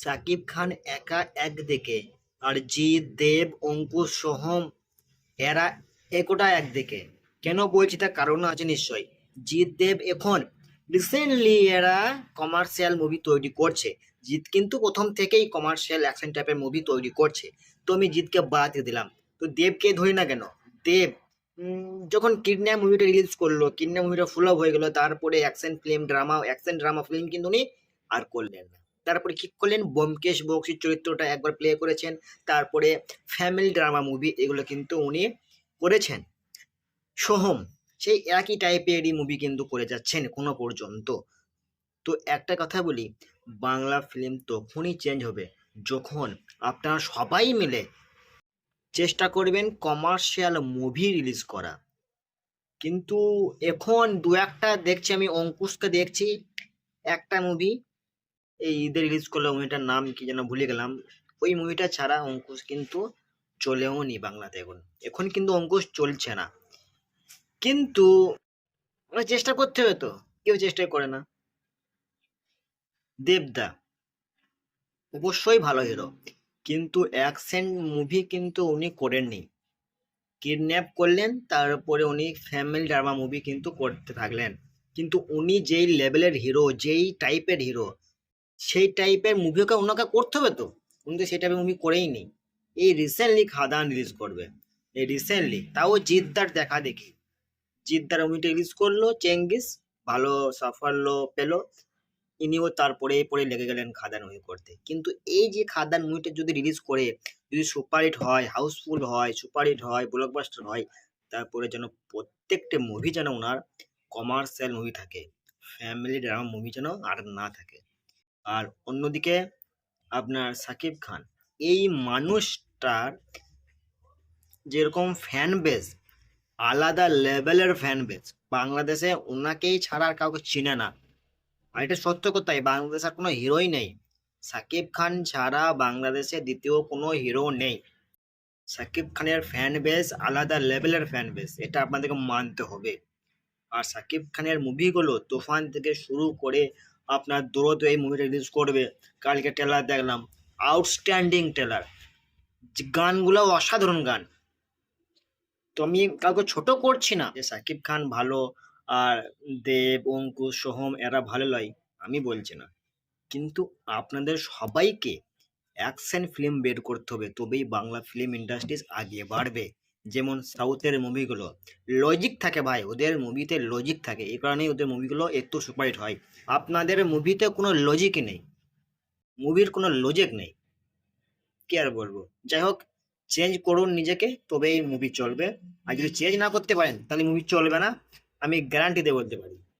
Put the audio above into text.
সাকিব খান একা একদিকে, আর জিৎ, দেব, অঙ্কুশ, সোহম এরা একোটা একদিকে। কেন বলছি তার কারণ আছে নিশ্চয়ই। জিৎ, দেব এখন রিসেন্টলি এরা কমার্শিয়াল মুভি তৈরি করছে। জিৎ কিন্তু প্রথম থেকেই কমার্শিয়াল অ্যাকশন টাইপের মুভি তৈরি করছে। তো আমি জিৎকে বাদ দিয়ে দিলাম, তো দেবকে ধরি না কেন। দেব যখন কিডন্যাপ মুভিটা রিলিজ করলো, কিডন্যাপ মুভিটা ফ্লপ হয়ে গেল, তারপরে অ্যাকশন ড্রামা ফিল্ম কিন্তু উনি আর করলেন না। তারপরে কি করলেন, ব্যোমকেশ বক্সির চরিত্রটা একবার প্লে করেছেন। তারপরে ফ্যামিলি ড্রামা মুভি এগুলো কিন্তু উনি করেছেন। সোহম সেই একই টাইপেরই মুভি কিন্তু করে যাচ্ছেন এখনো পর্যন্ত। তো একটা কথা বলি, বাংলা ফিল্ম তখনই চেঞ্জ হবে যখন আপনারা সবাই মিলে চেষ্টা করবেন কমার্শিয়াল মুভি রিলিজ করা। কিন্তু এখন দু একটা দেখছি, আমি অঙ্কুশকে দেখছি একটা মুভি এই ঈদে রিলিজ করলো, মুভিটার নাম কি যেন ভুলে গেলাম। ওই মুভিটা ছাড়া অঙ্কুশ কিন্তু চলেও নি বাংলাতে। এখন এখন কিন্তু অঙ্কুশ চলছে না। কিন্তু চেষ্টা করতে হবে, তো কেউ চেষ্টাই করে না। দেবদা অবশ্যই ভালো হিরো, কিন্তু অ্যাকশন মুভি কিন্তু উনি করেননি। কিডন্যাপ করলেন, তারপরে উনি ফ্যামিলি ড্রামা মুভি কিন্তু করতে থাকলেন। কিন্তু উনি যেই লেভেলের হিরো, যেই টাইপের হিরো, সেই টাইপের মুভিকে ওনাকে করতে হবে। তো উনি তো সেই টাইপের মুভি করেই নেই। এই রিসেন্টলি খাদান রিলিজ করবে, এই রিসেন্টলি, তাও জিদ্দার দেখা দেখি। জিদ্দার মুভিটা রিলিজ করলো চেঙ্গিস, ভালো সাফল্য পেলো। ইনিও তারপরে পরে লেগে গেলেন খাদান মুভি করতে। কিন্তু এই যে খাদান মুভিটা যদি রিলিজ করে, যদি সুপারহিট হয়, হাউসফুল হয়, সুপারহিট হয়, ব্লকবাস্টার হয়, তারপরে যেন প্রত্যেকটা মুভি যেন ওনার কমার্শিয়াল মুভি থাকে, ফ্যামিলি ড্রামা মুভি যেন আর না থাকে। আর অন্যদিকে আপনার সাকিব খান, এই মানুষটার যেরকম ফ্যান বেস, আলাদা লেভেলের ফ্যান বেস। বাংলাদেশে ওনাকেই ছাড়া আর কাউকে চিনে না। আর এটা সত্য কথাই, বাংলাদেশে আর কোনো হিরোই নেই। সাকিব খান ছাড়া বাংলাদেশে দ্বিতীয় কোনো হিরো নেই। সাকিব খানের ফ্যান বেস আলাদা লেভেলের ফ্যান বেস, এটা আপনাদেরকে মানতে হবে। আর সাকিব খানের মুভিগুলো তুফান থেকে শুরু করে আপনার দরদ, এই মুভিটা রিলিজ করবে, কালকে ট্রেলার দেখলাম, আউটস্ট্যান্ডিং ট্রেলার, গানগুলো অসাধারণ গান। তো আমি কাউকে ছোট করছি না যে সাকিব খান ভালো আর দেব, অঙ্কুশ, সোহম এরা ভালো লয়, আমি বলছি না। কিন্তু আপনাদের সবাইকে অ্যাকশন ফিল্ম বের করতে হবে, তবেই বাংলা ফিল্ম ইন্ডাস্ট্রিজ আগে বাড়বে। যেমন সাউথের মুভিগুলো লজিক থাকে ভাই, ওদের মুভিতে লজিক থাকে, এই কারণেই ওদের মুভিগুলো এত সুপারহিট হয়। আপনাদের মুভিতে কোনো লজিকই নেই, মুভির কোনো লজিক নেই, কি আর বলবো। যাই হোক, চেঞ্জ করুন নিজেকে, তবেই মুভি চলবে। আর যদি চেঞ্জ না করতে পারেন তাহলে মুভি চলবে না, আমি গ্যারান্টি দিয়ে বলতে পারি।